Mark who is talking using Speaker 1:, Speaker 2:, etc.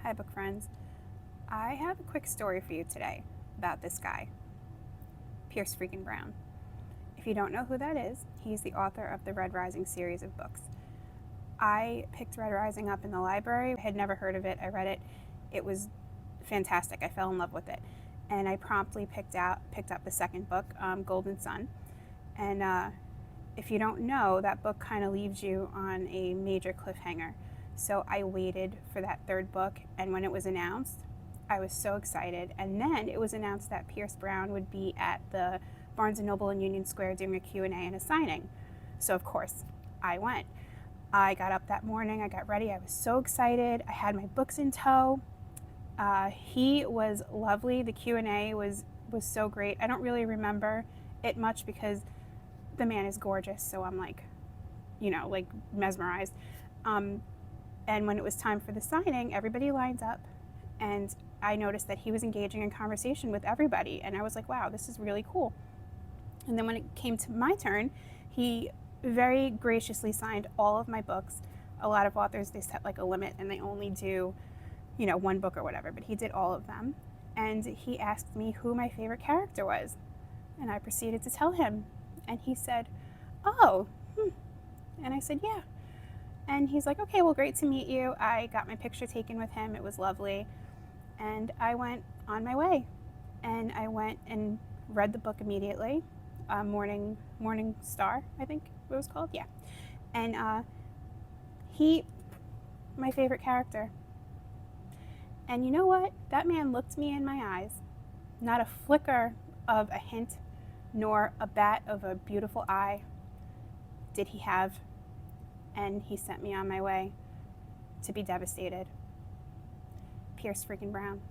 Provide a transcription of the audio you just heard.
Speaker 1: Hi, book friends. I have a quick story for you today about this guy, Pierce freaking Brown. If you don't know who that is, he's the author of the Red Rising series of books. I picked Red Rising up in the library. I had never heard of it. I read it. It was fantastic. I fell in love with it. And I promptly picked up the second book, Golden Sun. And if you don't know, that book kind of leaves you on a major cliffhanger. So I waited for that third book, and when it was announced, I was so excited. And then it was announced that Pierce Brown would be at the Barnes & Noble in Union Square doing a Q&A and a signing. So of course, I went. I got up that morning, I got ready, I was so excited. I had my books in tow. He was lovely. The Q&A was so great. I don't really remember it much because the man is gorgeous, so I'm like mesmerized. And when it was time for the signing, everybody lines up, and I noticed that he was engaging in conversation with everybody, and I was like, wow, this is really cool. And then when it came to my turn, he very graciously signed all of my books. A lot of authors, they set like a limit and they only do, one book or whatever, but he did all of them. And he asked me who my favorite character was. And I proceeded to tell him. And he said, oh, And I said, yeah. And he's like, okay, well, great to meet you. I got my picture taken with him. It was lovely. And I went on my way. And I went and read the book immediately. Morning Star, I think it was called. Yeah. And my favorite character. And you know what? That man looked me in my eyes. Not a flicker of a hint, nor a bat of a beautiful eye did he have. And he sent me on my way to be devastated. Pierce freaking Brown.